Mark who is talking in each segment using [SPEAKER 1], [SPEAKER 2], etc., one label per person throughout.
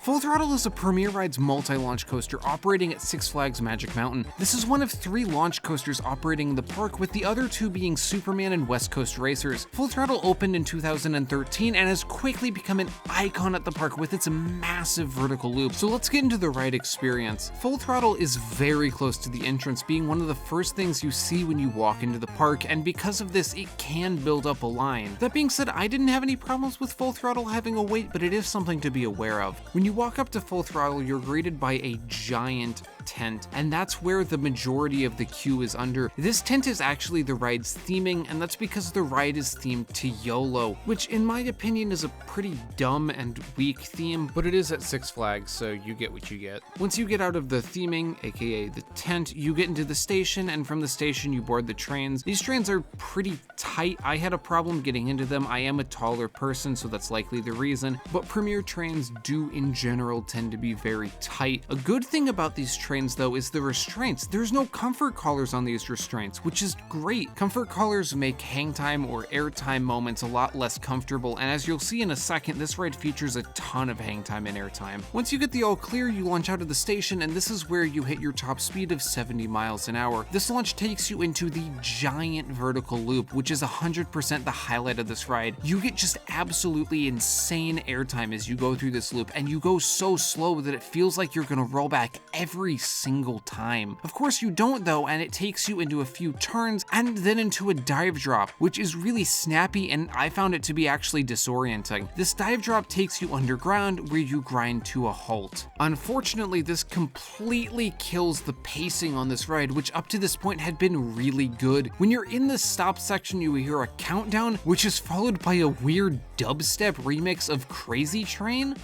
[SPEAKER 1] Full Throttle is a Premier Rides multi-launch coaster operating at Six Flags Magic Mountain. This is one of 3 launch coasters operating in the park, with the other 2 being Superman and West Coast Racers. Full Throttle opened in 2013 and has quickly become an icon at the park with its massive vertical loop. So let's get into the ride experience. Full Throttle is very close to the entrance, being one of the first things you see when you walk into the park, and because of this, it can build up a line. That being said, I didn't have any problems with Full Throttle having a wait, but it is something to be aware of. When you walk up to Full Throttle, you're greeted by a giant tent, and that's where the majority of the queue is under. This tent is actually the ride's theming, and that's because the ride is themed to YOLO, which in my opinion is a pretty dumb and weak theme, but it is at Six Flags, so you get what you get. Once you get out of the theming, aka the tent, you get into the station, and from the station you board the trains. These trains are pretty tight. I had a problem getting into them. I am a taller person, so that's likely the reason, but Premier trains do in general tend to be very tight. A good thing about these trains though is the restraints. There's no comfort collars on these restraints, which is great. Comfort collars make hang time or airtime moments a lot less comfortable, and as you'll see in a second, this ride features a ton of hang time and airtime. Once you get the all clear, you launch out of the station, and this is where you hit your top speed of 70 miles an hour. This launch takes you into the giant vertical loop, which is 100% the highlight of this ride. You get just absolutely insane airtime as you go through this loop, and you go so slow that it feels like you're gonna roll back every single time. Of course you don't though, and it takes you into a few turns and then into a dive drop, which is really snappy, and I found it to be actually disorienting. This dive drop takes you underground where you grind to a halt. Unfortunately, this completely kills the pacing on this ride, which up to this point had been really good. When you're in the stop section, you hear a countdown, which is followed by a weird dubstep remix of Crazy Train.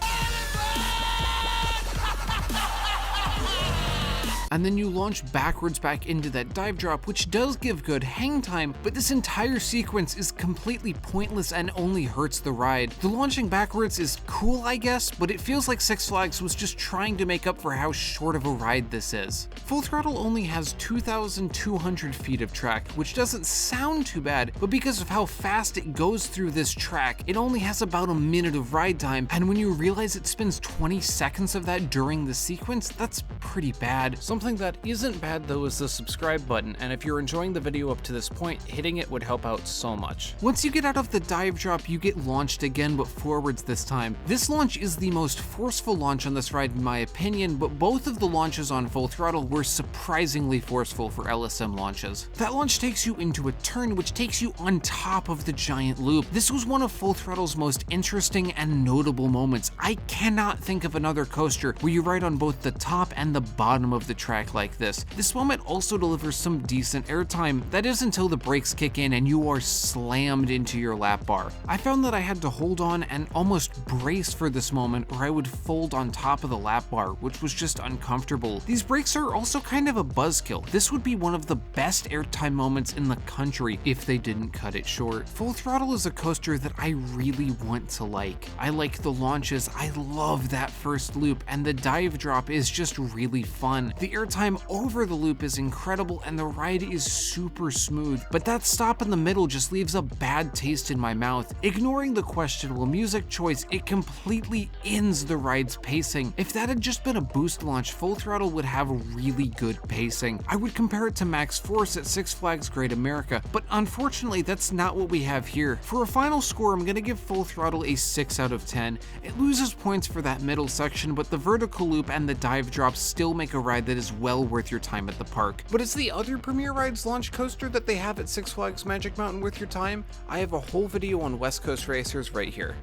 [SPEAKER 1] And then you launch backwards back into that dive drop, which does give good hang time, but this entire sequence is completely pointless and only hurts the ride. The launching backwards is cool, I guess, but it feels like Six Flags was just trying to make up for how short of a ride this is. Full Throttle only has 2,200 feet of track, which doesn't sound too bad, but because of how fast it goes through this track, it only has about a minute of ride time, and when you realize it spends 20 seconds of that during the sequence, that's pretty bad. Something that isn't bad though is the subscribe button, and if you're enjoying the video up to this point, hitting it would help out so much. Once you get out of the dive drop, you get launched again, but forwards this time. This launch is the most forceful launch on this ride in my opinion, but both of the launches on Full Throttle were surprisingly forceful for LSM launches. That launch takes you into a turn, which takes you on top of the giant loop. This was one of Full Throttle's most interesting and notable moments. I cannot think of another coaster where you ride on both the top and the bottom of the track like this. This moment also delivers some decent airtime. That is until the brakes kick in and you are slammed into your lap bar. I found that I had to hold on and almost brace for this moment, or I would fold on top of the lap bar, which was just uncomfortable. These brakes are also kind of a buzzkill. This would be one of the best airtime moments in the country if they didn't cut it short. Full Throttle is a coaster that I really want to like. I like the launches, I love that first loop, and the dive drop is just really fun. The airtime over the loop is incredible and the ride is super smooth, but that stop in the middle just leaves a bad taste in my mouth. Ignoring the questionable music choice, it completely ends the ride's pacing. If that had just been a boost launch, Full Throttle would have really good pacing. I would compare it to Max Force at Six Flags Great America, but unfortunately that's not what we have here. For a final score, I'm gonna give Full Throttle a 6 out of 10. It loses points for that middle section, but the vertical loop and the dive drop still make a ride that is well worth your time at the park. But is the other Premier Rides launch coaster that they have at Six Flags Magic Mountain worth your time? I have a whole video on West Coast Racers right here.